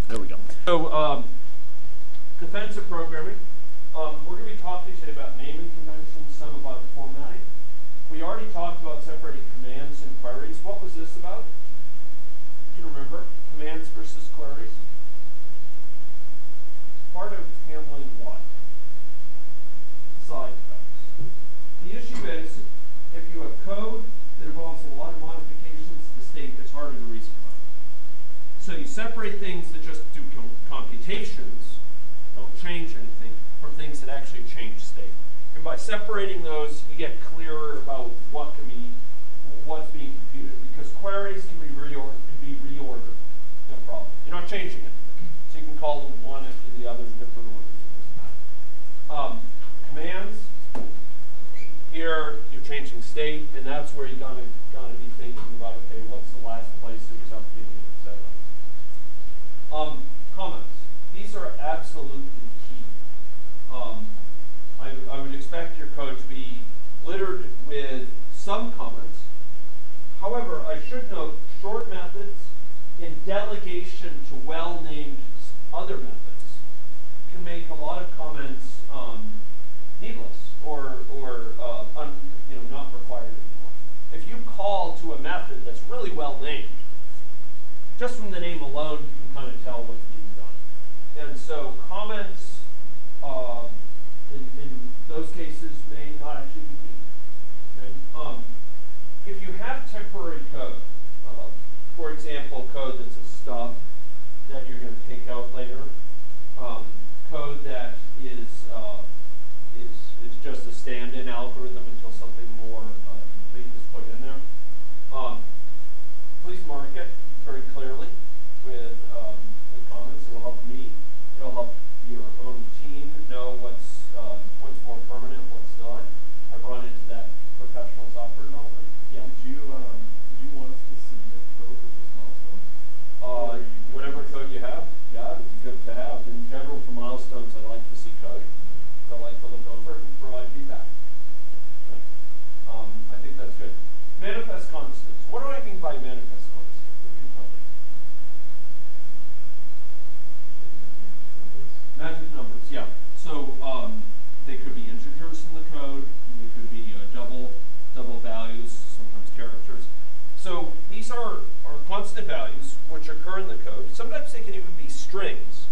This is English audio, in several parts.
There we go. So defensive programming. We're going to be talking today about naming conventions, some about formatting. We already talked about separating commands and queries. What was this about? Can you remember? Commands versus queries. Part of handling what? Side effects. The issue is, if you have code that involves a lot of modifications to the state, it's harder to reason about. So you separate things that just do computations, don't change anything, from things that actually change state. And by separating those, you get clearer about what's being computed. Because queries can be reordered, no problem. You're not changing it. So you can call them one after the other in different orders. It doesn't matter. Commands, here you're changing state, and that's where you're gonna be thinking about, okay, what's the last place it was updated, etc. Comments. These are absolutely key. I would expect your code to be littered with some comments. However, I should note short methods and delegation to well-named other methods can make a lot of comments needless or not required anymore. If you call to a method that's really well named, just from the name alone, you can kind of tell what's being done. And so comments in those cases may not actually be needed. Okay? If you have temporary code, for example, code that's a stub that you're going to take out later, code that is just a stand-in algorithm until something more complete is put in there, please mark it very clearly with comments. It will help me. It will help your own team know what's more permanent, what's not. I've run into that professional software development. Yeah. Did you want us to submit code with this milestone? Whatever code you have, yeah, it'd be good to have. In general, for milestones, I like to see code. I like to look over and provide feedback. Okay. I think that's good. Manifest constants. What do I mean by manifest constants? What do you tell me? Magic numbers, yeah. So they could be integers in the code. They could be double values, sometimes characters. So these are constant values which occur in the code. Sometimes they can even be strings,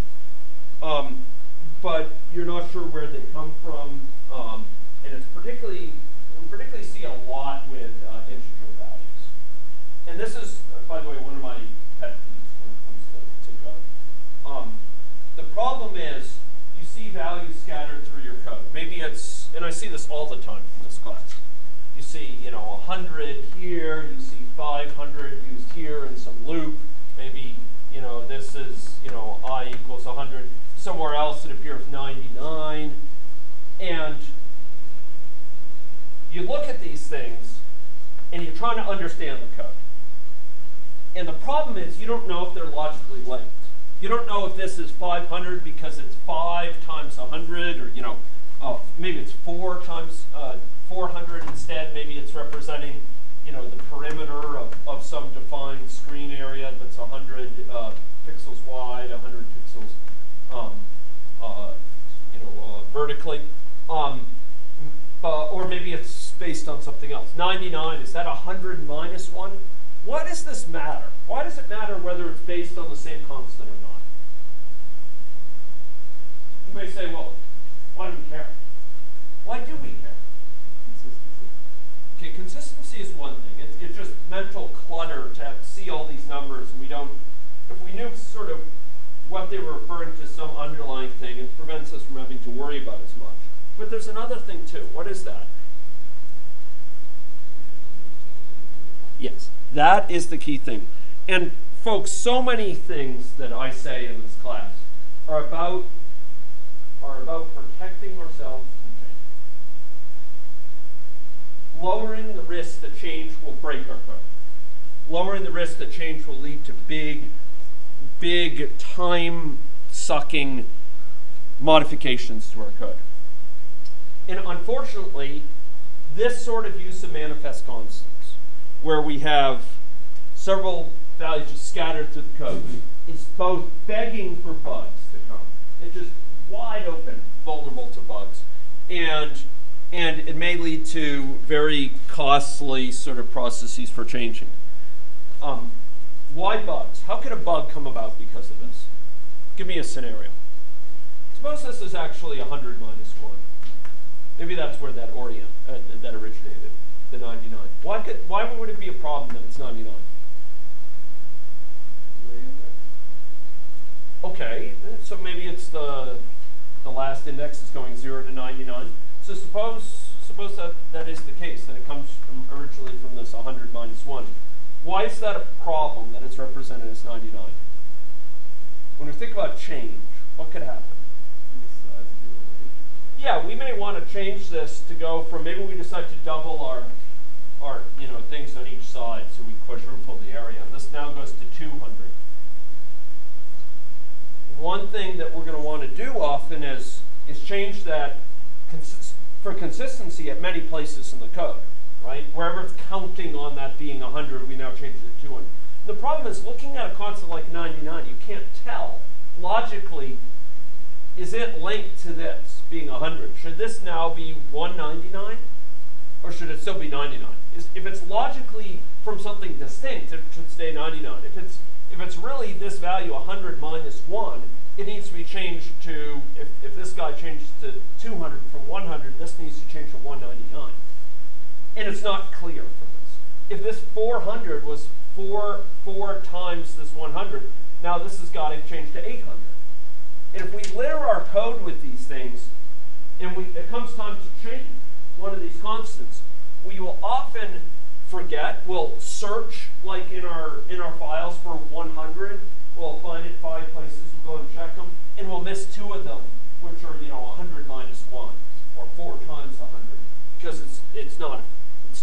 but you're not sure where they come from. And it's we particularly see a lot with integer values. And this is, by the way, one of my pet peeves when it comes to code. The problem is you see values scattered through your code. Maybe it's, and I see this all the time in this class. You see, 100 here. You see 500 used here in some loop. Maybe, this is, I equals 100. Somewhere else it appears 99. And you look at these things, and you're trying to understand the code. And the problem is you don't know if they're logically linked. You don't know if this is 500 because it's 5 times 100, or maybe it's 4 times 400 instead. Maybe it's representing the perimeter of some defined screen area that's 100 pixels wide, 100 pixels vertically. Or maybe it's based on something else. 99, is that 100 minus 1? Why does this matter? Why does it matter whether it's based on the same constant or not? You may say, well, why do we care? Why do we care? Consistency. Okay, consistency is one thing. It's just mental clutter to see all these numbers, and we don't, if we knew sort of what they were referring to, some underlying thing, it prevents us from having to worry about as much. But there's another thing too. What is that? Yes, that is the key thing. And folks, so many things that I say in this class are about protecting ourselves from change. Lowering the risk that change will break our code. Lowering the risk that change will lead to big time-sucking modifications to our code. And unfortunately, this sort of use of manifest constants, where we have several values just scattered through the code, is both begging for bugs to come. It's just wide open, vulnerable to bugs. And it may lead to very costly sort of processes for changing it. Why bugs? How could a bug come about because of this? Give me a scenario. Suppose this is actually 100 minus 1. Maybe that's where that that originated, the 99. Why would it be a problem that it's 99? Okay, so maybe it's the last index is going 0 to 99. So suppose that is the case, that it comes originally from this 100 minus 1. Why is that a problem that it's represented as 99? When we think about change, what could happen? Yeah, we may want to change this to go from, maybe we decide to double our things on each side, so we quadruple the area. And this now goes to 200. One thing that we're going to want to do often is change that for consistency at many places in the code, right? Wherever it's counting on that being 100, we now change it to 200. The problem is, looking at a constant like 99, you can't tell logically, is it linked to this being 100? Should this now be 199, or should it still be 99? If it's logically from something distinct, it should stay 99. If it's really this value 100 minus 1, it needs to be changed to, if this guy changes to 200 from 100, this needs to change to 199. And it's not clear from this. If this 400 was 4 times this 100, now this has got to change to 800. And if we litter our code with these things, and it comes time to change one of these constants, we will often forget. We'll search, like in our files, for 100. We'll find it 5 places. We'll go and check them, and we'll miss 2 of them, which are 100 minus 1, or 4 times 100, because it's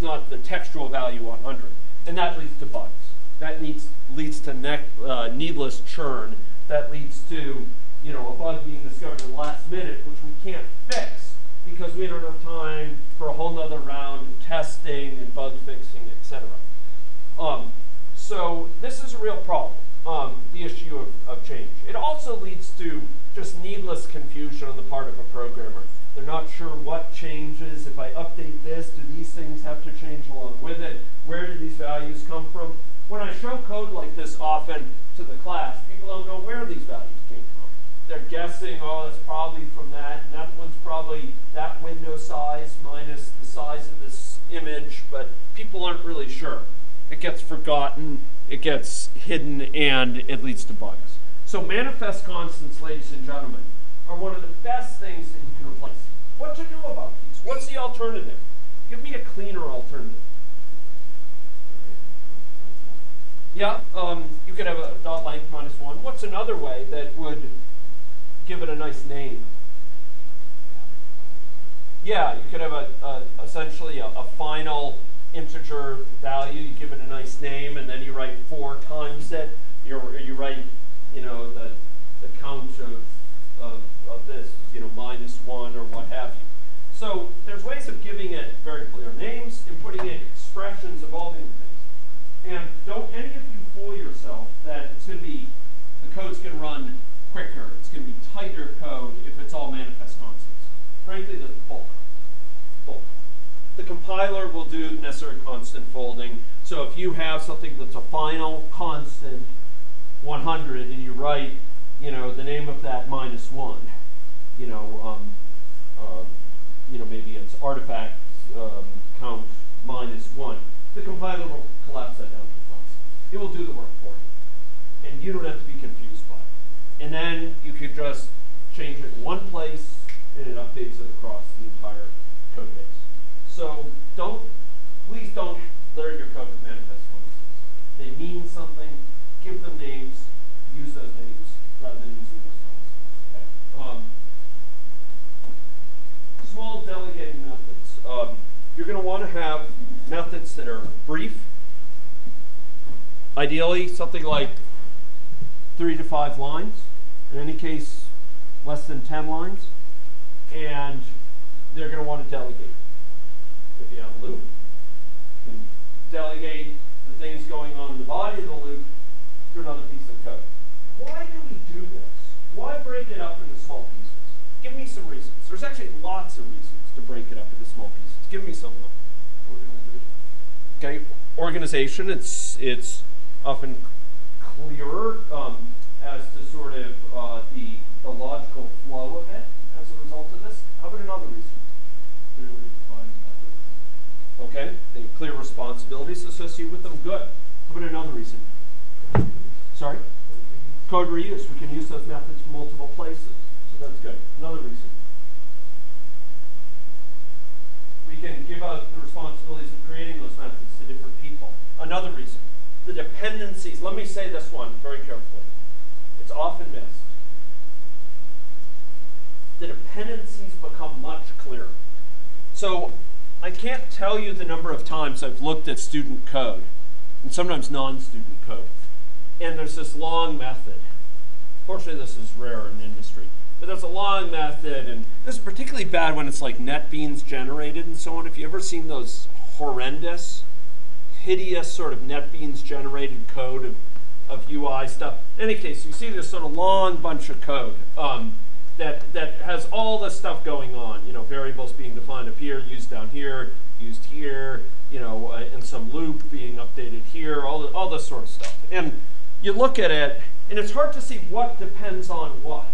not the textual value 100, and that leads to bugs. That leads to needless churn. That leads to a bug being discovered in the last minute, which we can't fix because we don't have time for a whole nother round of testing and bug fixing, etc. So this is a real problem, the issue of change. It also leads to just needless confusion on the part of a programmer. They're not sure what changes. If I update this, do these things have to change along with it? Where do these values come from? When I show code like this often to the class, people don't know where these values came from. They're guessing, oh, it's probably from that, and that one's probably that window size minus the size of this image, but people aren't really sure. It gets forgotten, it gets hidden, and it leads to bugs. So manifest constants, ladies and gentlemen, are one of the best things that you can replace. What to do about these? What's the alternative? Give me a cleaner alternative. Yeah, you could have a dot length minus 1. What's another way that would give it a nice name? Yeah, you could have essentially a final integer value. You give it a nice name, and then you write 4 times it. You write, the count of this, minus 1 or what have you. So there's ways of giving it very clear names and putting in expressions involving things. And don't any of you fool yourself that it's going to be, the code's going to run quicker. It's going to be tighter code if it's all manifest constants. Frankly, that's bulk. The compiler will do necessary constant folding. So if you have something that's a final constant 100 and you write, the name of that minus 1, maybe it's artifact count minus 1. The compiler will collapse that down to constant. It will do the work for you. And you don't have to be confused by it. And then you could just change it in one place, and it updates it across the entire code base. So please don't litter your code with manifest constants. They mean something. Give them names. Use those names rather than using those constants. Okay? Small delegating methods. You're going to want to have methods that are brief. Ideally, something like 3 to 5 lines. In any case, less than 10 lines. And they're going to want to delegate. If you have a loop, you can delegate the things going on in the body of the loop to another piece of code. Why do we do this? Why break it up into small pieces? Give me some reasons. There's actually lots of reasons to break it up into small pieces. Give me some of them. Okay, organization, it's often clearer as to sort of the logical flow of it as a result of this. How about another reason? Clearly defined methods. Okay, they have clear responsibilities associated with them. Good. How about another reason? Sorry? Code reuse. We can use those methods from multiple places. So that's good. Another reason. We can give out the responsibilities of creating those methods to different people. Another reason. The dependencies. Let me say this one very carefully. It's often missed. The dependencies become much clearer. So I can't tell you the number of times I've looked at student code, and sometimes non-student code, and there's this long method. Fortunately, this is rare in industry. But there's a long method, and this is particularly bad when it's like NetBeans generated and so on. If you've ever seen those horrendous, hideous sort of NetBeans generated code of UI stuff. In any case, you see this sort of long bunch of code that has all this stuff going on. You know, variables being defined up here, used down here, used here, you know, and some loop being updated here, all this sort of stuff. And you look at it, and it's hard to see what depends on what.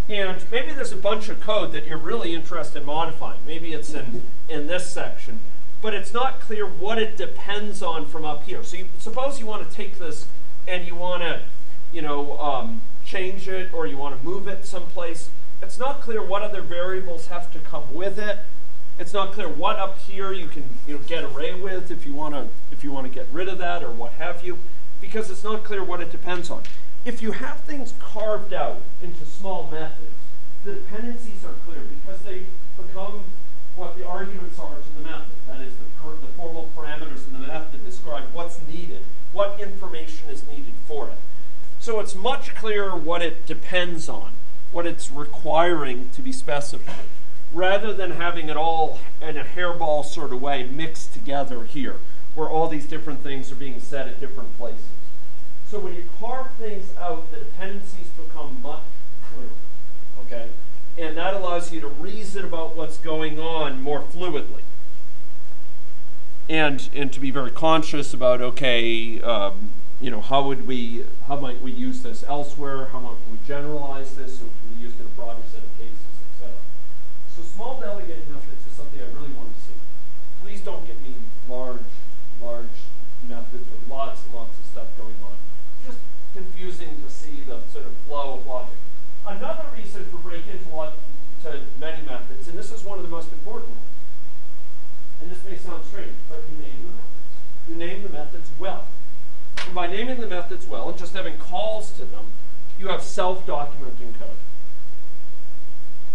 And maybe there's a bunch of code that you're really interested in modifying. Maybe it's in this section. But it's not clear what it depends on from up here. So suppose you want to take this and you want to, you know, change it or you want to move it someplace. It's not clear what other variables have to come with it. It's not clear what up here you can get away with if you want to get rid of that or what have you, because it's not clear what it depends on. If you have things carved out into small methods, the dependencies are clear because they become what the arguments are to the method. That is, the formal parameters in the method describe what's needed, what information is needed for it. So it's much clearer what it depends on, what it's requiring to be specified, rather than having it all in a hairball sort of way mixed together here, where all these different things are being said at different places. So when you carve things out, the dependencies become much clearer, okay? And that allows you to reason about what's going on more fluidly. And to be very conscious about, okay, you know, how might we use this elsewhere? How might we generalize this so we can use it in a broader set of cases, etc. So small delegating methods is something I really want to see. Please don't give me large methods with lots and lots of stuff going on. Just confusing to see the sort of flow of logic. Another reason for breaking to many methods, and this is one of the most important ones, and this may sound strange, but you name the methods. You name the methods well. And by naming the methods well and just having calls to them, you have self-documenting code.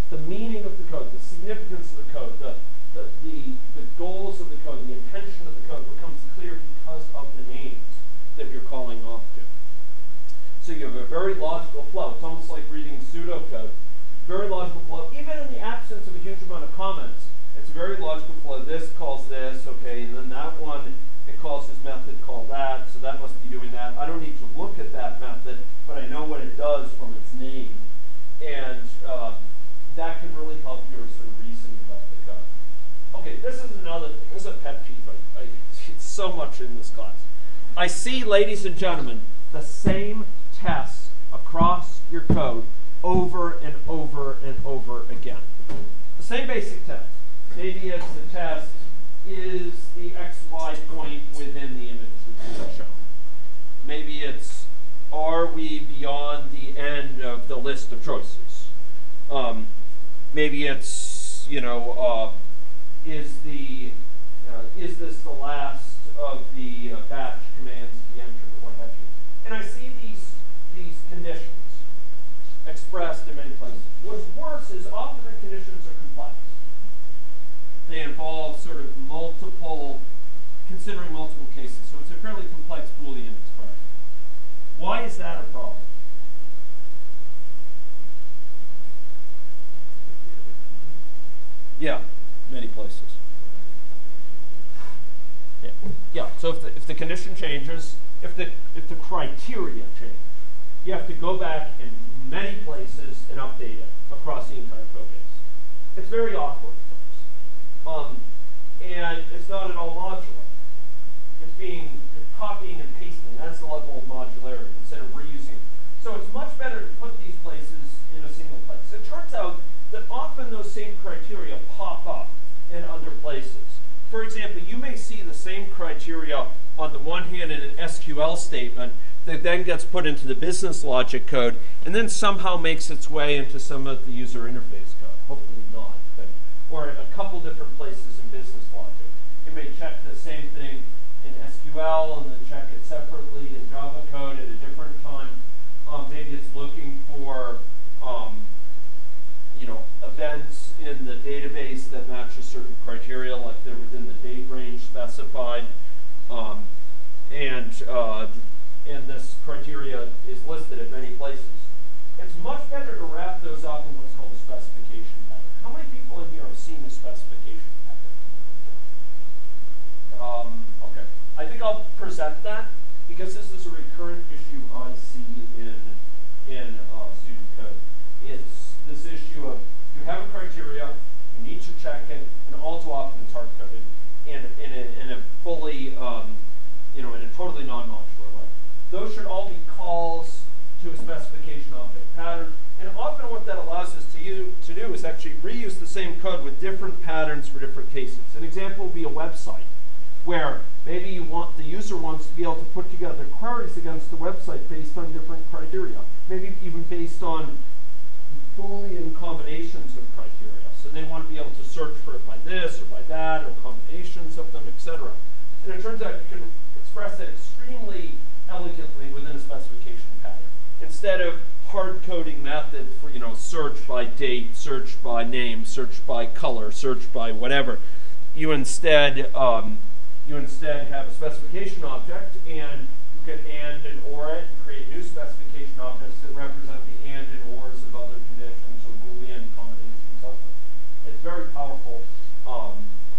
The meaning of the code, the significance of the code, the goals of the code, the intention of the code becomes clear because of the names that you're calling off to. So you have a very logical flow. It's almost like reading pseudocode. Very logical flow, even in the absence of a huge amount of comments. It's a very logical flow. This calls this, okay, and then that one, it calls this method, call that, so that must be doing that. I don't need to look at that method, but I know what it does from its name. And that can really help your sort of reasoning about the code. Okay, this is another thing. This is a pet peeve. I see so much in this class. I see, ladies and gentlemen, the same tests across your code over and over and over again. The same basic test. Maybe it's the test, is the XY point within the image that's shown? Maybe it's, are we beyond the end of the list of choices? Maybe it's, you know, is this the last of the batch commands to be entered, or what have you? And I see these conditions expressed in many places. What's worse is often the conditions are complex. They involve sort of considering multiple cases. So it's a fairly complex Boolean expression. Why is that a problem? Yeah, many places. Yeah. So if the condition changes, if the criteria change. You have to go back in many places and update it across the entire code base. It's very awkward for us. And it's not at all modular. You're copying and pasting. That's the level of modularity instead of reusing. So it's much better to put these places in a single place. It turns out that often those same criteria pop up in other places. For example, you may see the same criteria on the one hand in an SQL statement that then gets put into the business logic code and then somehow makes its way into some of the user interface code. Hopefully not, but, or a couple different places in business logic. You may check the same thing in SQL and then check it separately in Java code at a different time. Maybe it's looking for events in the database that match a certain criteria, like they're within the date range specified, and this criteria is listed at many places. It's much better to wrap those up in what's called a specification pattern. How many people in here have seen a specification pattern? Okay, I think I'll present that because this is a recurrent issue I see in student code. It's this issue of you have a criteria, you need to check it, and all too often it's hard-coded and in a fully, in a totally non-modular way. Those should all be calls to a specification object pattern, and often what that allows us to do is actually reuse the same code with different patterns for different cases. An example would be a website, where maybe the user wants to be able to put together queries against the website based on different criteria, maybe even based on Boolean combinations of criteria. So they want to be able to search for it by this or by that, or combinations of them, etc. And it turns out you can express that extremely elegantly within a specification pattern. Instead of hard-coding method for search by date, search by name, search by color, search by whatever, you instead have a specification object, and you can and or it and create new specification objects that represent the and ors of other conditions or Boolean combinations of them. It's a very powerful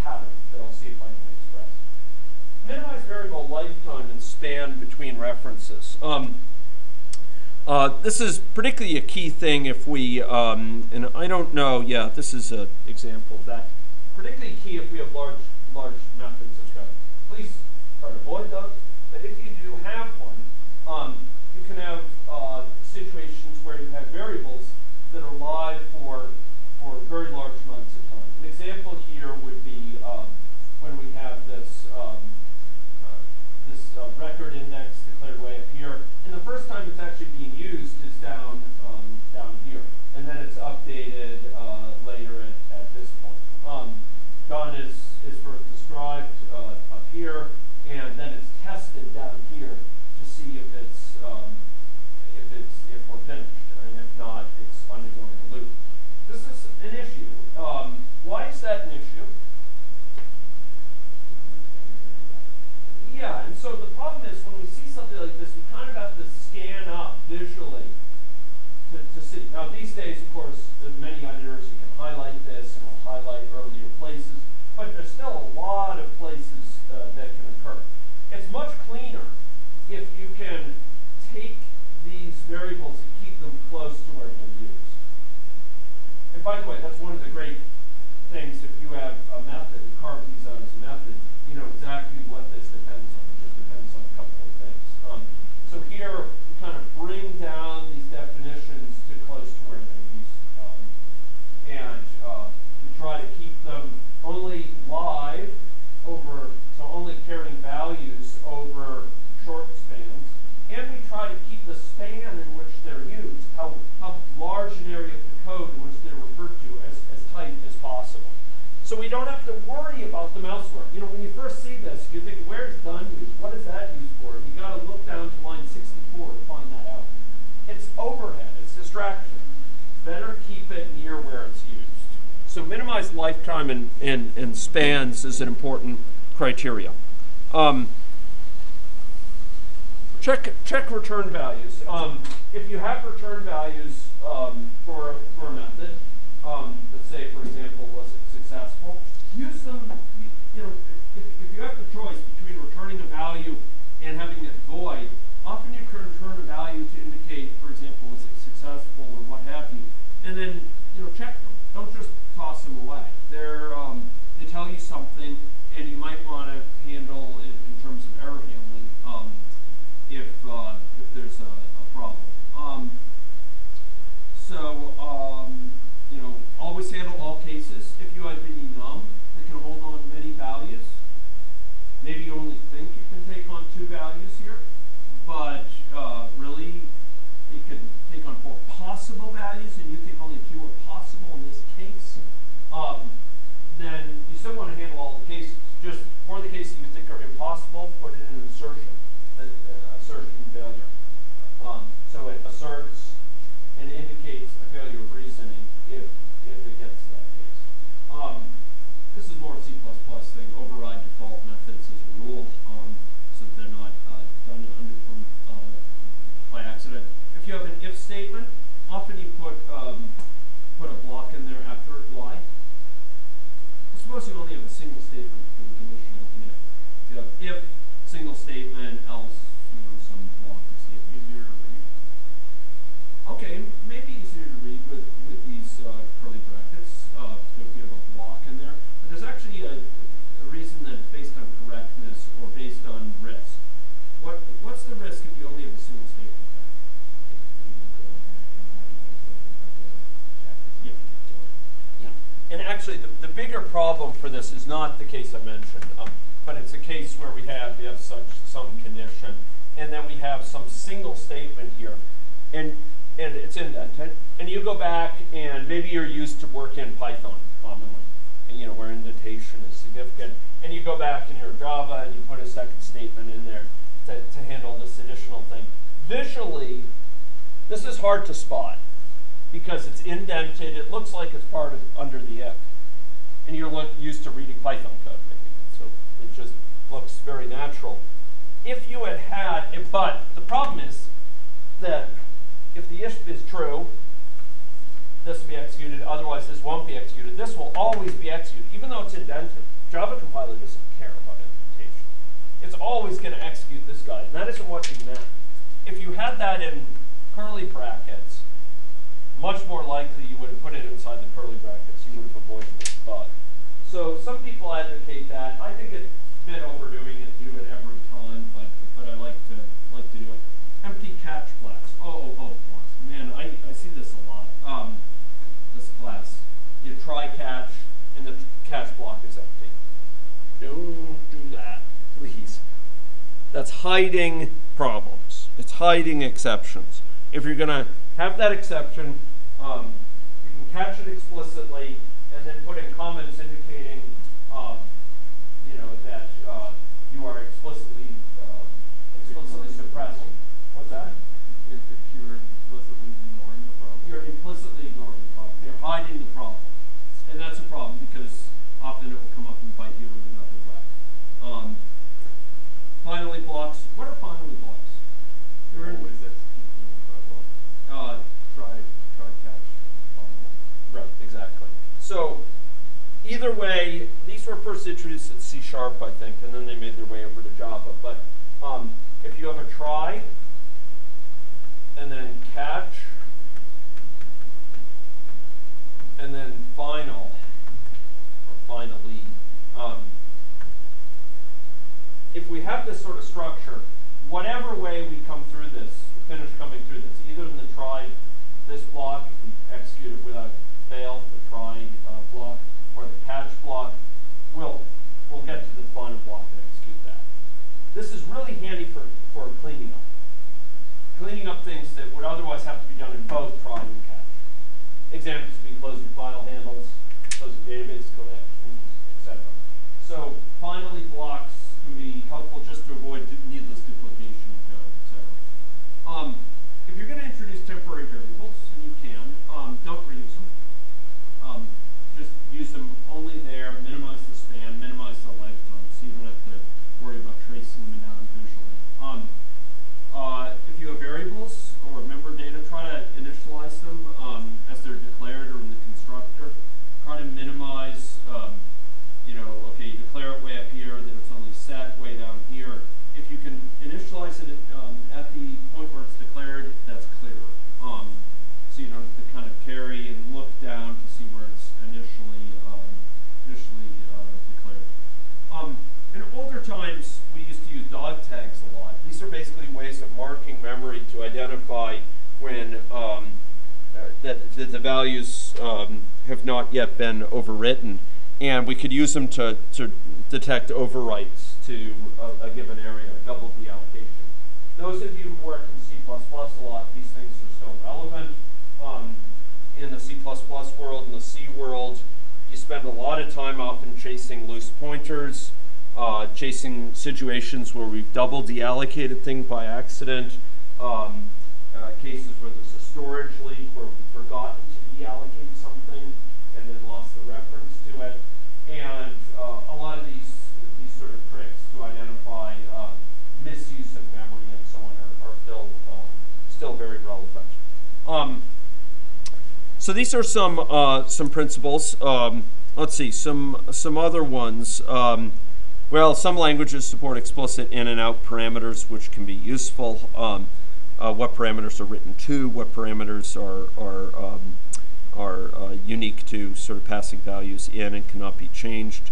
pattern that I'll see if I can express. Minimize variable lifetime and span between references. This is particularly a key thing if we, and I don't know, yeah, this is an example of that. Particularly key if we have large methods of code. Please try to avoid those, but if you do have one, you can have situations where you have variables that are live for very large amounts of time. An example here would be when we have this record index declared way up here, and the first time it's actually being used is down here, and then it's updated later at this point. Done is first described up here, and then it's tested down here to see if we're finished, and if not, it's undergoing a loop. This is an issue. Why is that an issue? Yeah, and so the problem is when we see something like this, we kind of have to scan up visually to see. Now these days, of course, many editors, you can highlight this and will highlight earlier places, but there's still a lot of places that can occur. It's much cleaner if you can take these variables and keep them close to where they're used. And by the way, that's one of the great things if you have a method and carve these out as a method, you know exactly what this depends on. It just depends on a couple of things. So here, we kind of bring down these definitions to close to where they're used. And we try to keep them only live over, so only carrying values over short spans. And we try to keep the span in which they're used, how large an area of the code in which they're referred to, as tight as possible. So we don't have to worry about them elsewhere. You know, when you first see this, you think, where's done used? What is that used for? And you got to look down to line 64 to find that out. It's overhead. It's distraction. Better keep it near where it's used. So minimize lifetime and spans is an important criteria. Check return values. If you have return values for a method, let's say, for example, was it successful? Use them. You know, if you have the choice between returning a value and having it void, possible values and you think only 2 are possible in this case, then you still want to handle all the cases. Just for the cases you think are impossible, put it in an assertion, assertion failure. So it asserts and indicates a failure of reasoning if it gets to that case. This is more C++ thing, override default methods as a rule, so that they're not done by accident. If you have an if statement, often you put a block in there after lie. Suppose you only have a single statement for the conditional if. You have if, single statement, else, some block of statement. Easier to read. Okay, maybe easier to read with these curly brackets, if you have a block in there. But there's actually a reason that's based on correctness or based on risk. What's the risk if you only have a single statement? And actually, the bigger problem for this is not the case I mentioned, but it's a case where we have some condition, and then we have some single statement here, and it's indented, and you go back, and maybe you're used to work in Python commonly, and where indentation is significant, and you go back in your Java and you put a second statement in there to handle this additional thing. Visually, this is hard to spot, because it's indented, it looks like it's part of under the if. And you're used to reading Python code, maybe, so it just looks very natural. If you had, but the problem is that if the if is true, this will be executed, otherwise this won't be executed. This will always be executed, even though it's indented. Java compiler doesn't care about indentation. It's always going to execute this guy, and that isn't what you meant. If you had that in curly brackets, much more likely you would have put it inside the curly brackets. You would have avoided this bug. So some people advocate that. I think it's a bit overdoing it, do it every time, but I like to do it. Empty catch class. Oh, man, I see this a lot. This class, you try catch, and the catch block is empty. Don't do that, please. That's hiding problems. It's hiding exceptions. If you're going to have that exception, you can catch it explicitly and then put in comments indicating that you are explicitly suppressing. What's that? If you're implicitly ignoring the problem. You're implicitly ignoring the problem. You're hiding the problem. And that's a problem because often it will come up and bite you in another way. Finally blocks. What are finally blocks? Always executing the try block. Try catch final. Right, exactly. So either way, these were first introduced in C#, I think, and then they made their way over to Java. But if you have a try and then catch and then final or finally, if we have this sort of structure, whatever way we come through this, finish coming through this, either in the try this block, if we execute it without fail, the try block, or the catch block, we'll get to the final block and execute that. This is really handy for cleaning up. Cleaning up things that would otherwise have to be done in both try and catch. Examples would be closing file handles, closing database connections, etc. So finally blocks can be helpful just to avoid needless duplication of code, etc. If you're going to introduce temporary variables, and you can, don't reuse them. Just use them only there, minimize the span, minimize the lifetime, so you don't have to worry about tracing them down visually. If you have variables or member data, try to initialize them as they're declared or in the constructor. Try to minimize, okay, you declare it way up here, then it's only set way down here. If you can initialize it at the point where it's declared, that's clearer. So you don't have to kind of carry and look down to see where it's initially declared. In older times, we used to use dog tags a lot. These are basically ways of marking memory to identify when that the values have not yet been overwritten. And we could use them to detect overwrites to a given area, double the allocation. Those of you who work in C++ a lot, these things are still relevant. world and the C world, you spend a lot of time often chasing loose pointers, chasing situations where we've double deallocated things by accident, cases where there's a storage leak, where we've forgotten to deallocate something and then lost the reference to it. And a lot of these sort of tricks to identify misuse of memory and so on are still very relevant. So these are some principles. Let's see, some other ones. Well, some languages support explicit in and out parameters, which can be useful. What parameters are written to, what parameters are unique to sort of passing values in and cannot be changed.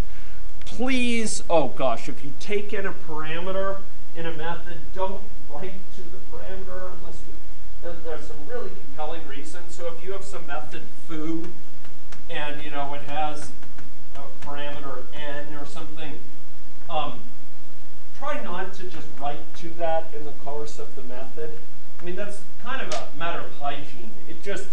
Please, oh gosh, if you take in a parameter in a method, don't write to the parameter unless there's some really compelling reasons. So if you have some method foo, and it has a parameter n or something, try not to just write to that in the course of the method. I mean, that's kind of a matter of hygiene. It just,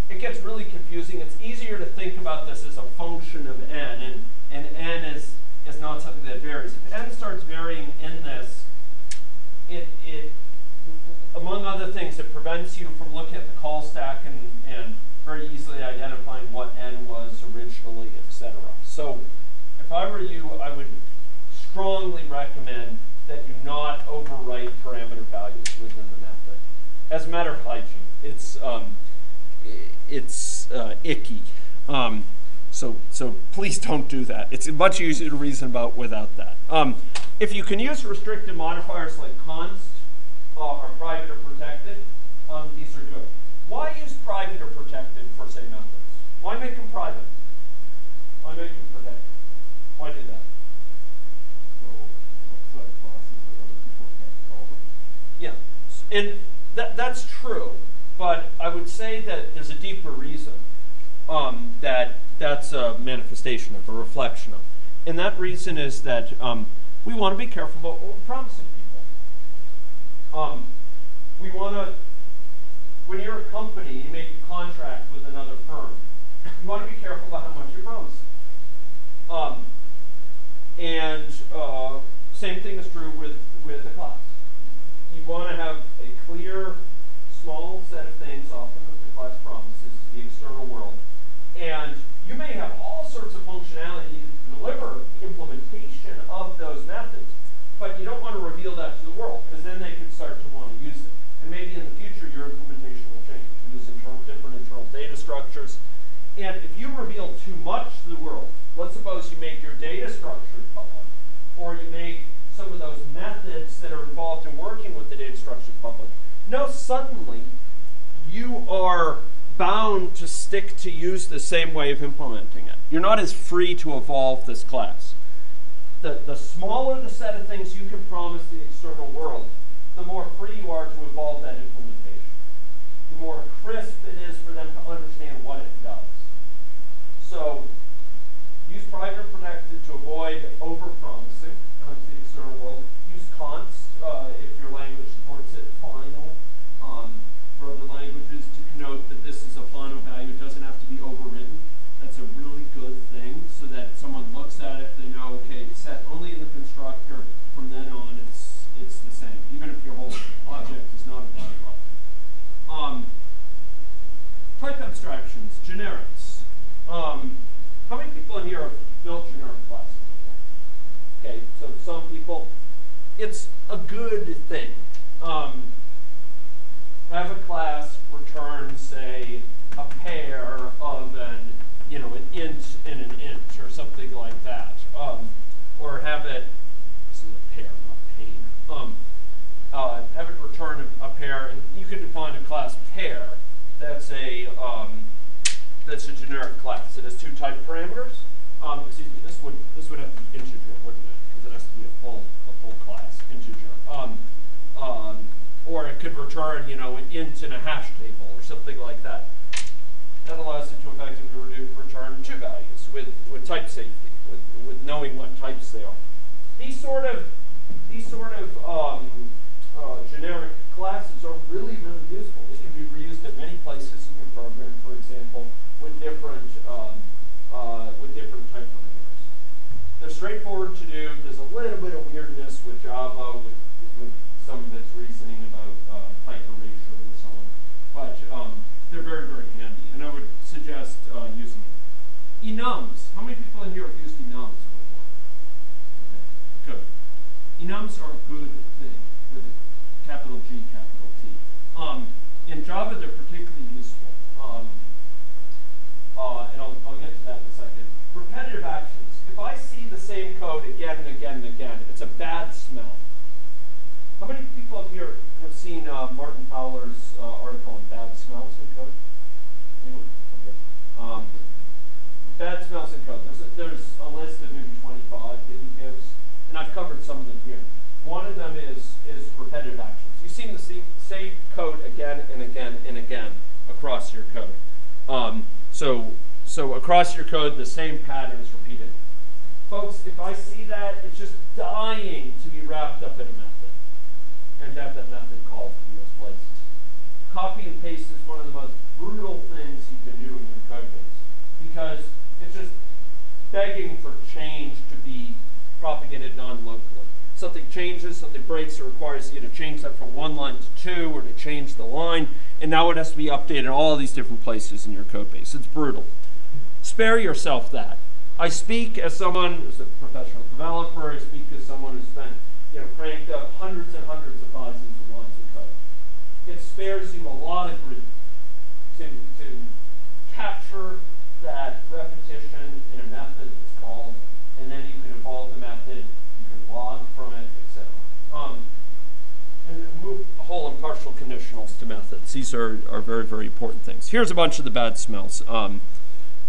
it gets really confusing. It's easier to think about this as a function of n, and n is not something that varies. If n starts varying in this, it among other things, it prevents you from looking at the call stack and very easily identifying what n was originally, etc. So if I were you, I would strongly recommend that you not overwrite parameter values within the method. As a matter of hygiene, it's icky. So please don't do that. It's much easier to reason about without that. If you can use restricted modifiers like const or private or protected, these are good. Why use private or protected for, say, methods? Why make them private? Why make them protected? Why do that? So outside classes that other people can't call them. Yeah, and that's true, but I would say that there's a deeper reason that's a manifestation of, a reflection of. And that reason is that we want to be careful about what we're promising people. We want to, when you're a company, you make a contract with another firm, you want to be careful about how much you're promising. Same thing is true with a class. You want to have a clear, small set of things, often that the class promises, the external world. And you may have all sorts of functionality to deliver implementation of those methods, but you don't want to reveal that to the world, because then they could start to want to use it. And maybe in the future, your implementation will change. You use different internal data structures. And if you reveal too much to the world, let's suppose you make your data structure public, or you make some of those methods that are involved in working with the data structure public, now suddenly you are bound to stick to use the same way of implementing it. You're not as free to evolve this class. The smaller the set of things you can promise the external world, the more free you are to evolve that implementation. The more crisp it is for them to understand what it does. So use private protected to avoid over-promising to the external world. Use const if your language supports it. Final for other languages to connote that this is a final value. It doesn't have to be overridden. That's a really good thing, so that someone looks at it, they know, okay, it's set only in the constructor. From then on, it's the same, even if your whole object is not a value. Type abstractions, generics. How many people in here have built generic classes before? Okay, so some people. It's a good thing. Have a class return, say, a pair of an int and an int, or something like that. Or have it, this is a pair, not pain. Have it return a pair, and you can define a class pair that's a generic class. It has two type parameters. Excuse me, this would have to be integer, wouldn't it? Because it has to be a full class, integer. Or it could return, an int in a hash table or something like that. That allows it to effectively return two values with type safety, with knowing what types they are. These sort of generic classes are really, really useful. They can be reused at many places in your program, for example. they're very, very handy, and I would suggest using them. Enums. How many people in here have used enums before? Okay, good. Enums are a good thing with a capital G, capital T. In Java, they're particularly useful. And I'll get to that in a second. Repetitive actions. If I see the same code again and again and again, it's a bad smell. How many people up here have seen Martin Fowler's article on bad smells in code? Anyone? Okay. Bad smells in code. There's a list of maybe 25 that he gives, and I've covered some of them here. One of them is repetitive actions. You've seen the same code again and again and again across your code. So across your code, the same pattern is repeated. Folks, if I see that, it's just dying to be wrapped up in a method and to have that method called in those places. Copy and paste is one of the most brutal things you can do in your code base because it's just begging for change to be propagated non-locally. Something changes, something breaks, it requires you to change that from one line to two or to change the line, and now it has to be updated in all of these different places in your code base. It's brutal. Spare yourself that. I speak as someone who's a professional developer. I speak as someone who's spent, cranked up hundreds and hundreds of thousands of lines of code. It spares you a lot of grief to capture that repetition in a method that's called, and then you can evolve the method, you can log from it, etc. And move whole and partial conditionals to methods. These are very, very important things. Here's a bunch of the bad smells.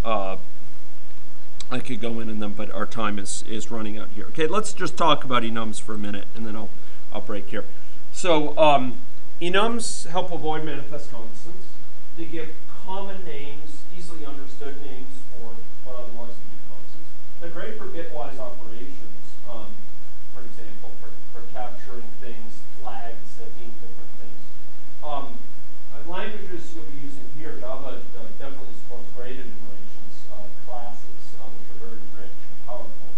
I could go in them, but our time is running out here. Okay, let's just talk about enums for a minute, and then I'll break here. So enums help avoid manifest constants. They give common names, easily understood names for what otherwise would be constants. They're great for bitwise operations, for example, for capturing things, flags that mean different things. Languages you'll be using here, Java definitely supports great enumerations, classes, which are very rich and powerful.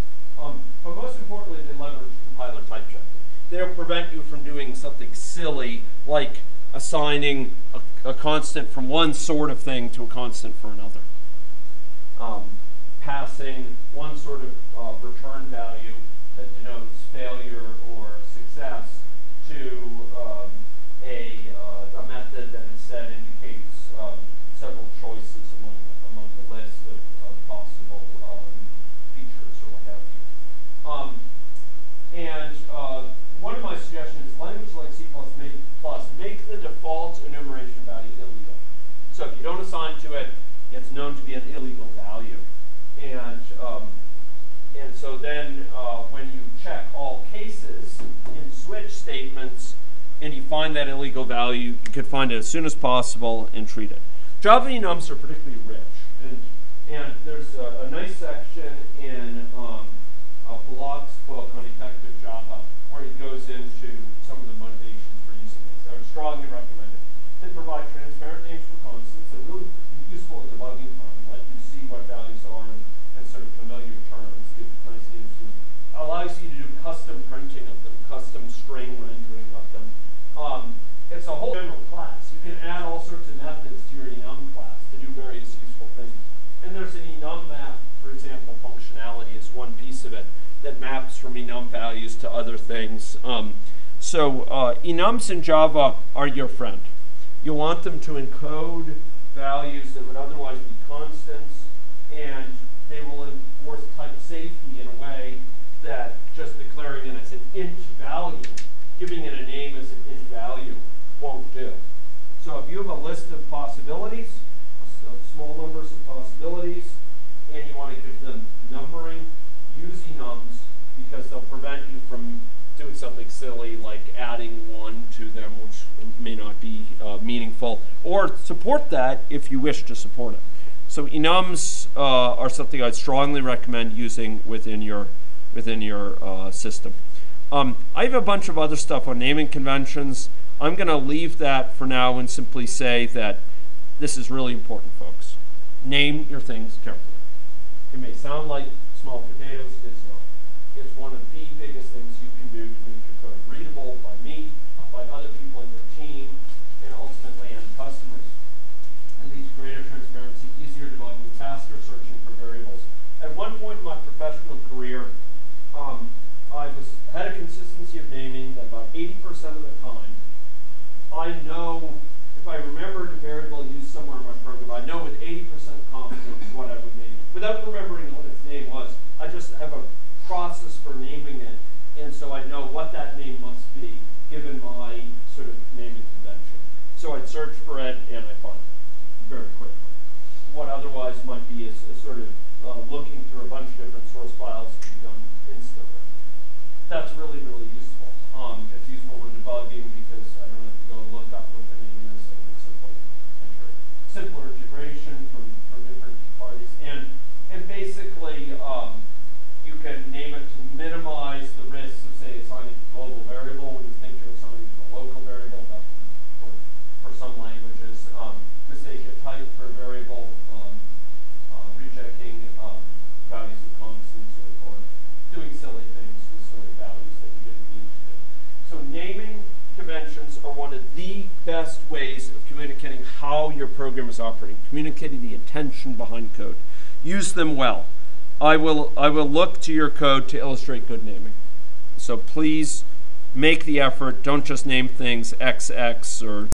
But most importantly, they leverage compiler type checking. They'll prevent you from doing something silly like assigning a constant from one sort of thing to a constant for another. Passing one sort of return value that denotes failure or success to a method that instead indicates several choices among the list of possible features or what have you. One of my suggestions is language like C++ make the default enumeration value illegal. So if you don't assign to it, it's known to be an illegal value. And so then when you check all cases in switch statements and you find that illegal value, you could find it as soon as possible and treat it. Java enums are particularly rich. And there's a nice section in Block's book on effective Java where he goes into some of the motivations for using these. I would strongly recommend it. They provide transparent names for constants. They're really useful at debugging time, let you see what values are in sort of familiar terms. Give nice names to them. Allows you to do custom printing of them, custom string rendering of them. It's a whole general class. You can add all sorts of methods to your enum class to do various useful things. And there's an enum map, for example, functionality is one piece of it that maps from enum values to other things. Enums in Java are your friend. You want them to encode values that would otherwise be constants, and they will enforce type safety in a way that just declaring it as an int value, giving it a name as an int value, won't do. So if you have a list of possibilities, small numbers of possibilities, and you want to give them numbering, use enums because they'll prevent you from doing something silly like adding one to them, which may not be meaningful, or support that if you wish to support it. So enums are something I'd strongly recommend using within your system. I have a bunch of other stuff on naming conventions. I'm going to leave that for now and simply say that this is really important, folks. Name your things carefully. It may sound like small potatoes, it's not. It's one of the biggest things you can do to make your code readable by me, by other people in your team, and ultimately end customers. greater transparency, easier debugging, faster searching for variables. At one point in my professional career, I had a consistency of naming that about 80% of the time, I know if I remembered a variable used somewhere in my program, I know with 80% confidence what I would name it. Without remembering what its name was, I just have a process for naming it, and so I know what that name must be, given my sort of naming convention. So I'd search for it, and I find it very quickly. What otherwise might be a sort of looking through a bunch of different source files to be done instantly. That's really, really useful. It's useful when debugging because I don't have to go look up what the name is. I can simply enter it. Simpler integration from different parties. And basically, you can name it to minimize the risks of, say, assigning a global variable when you think you're assigning to a local variable. For some languages, mistaking a type for a variable, rejecting values of constants, or doing silly things with sort of values that you didn't need to do. So naming conventions are one of the best ways of communicating how your program is operating, communicating the intention behind code. Use them well. I will look to your code to illustrate good naming. So please make the effort. Don't just name things XX or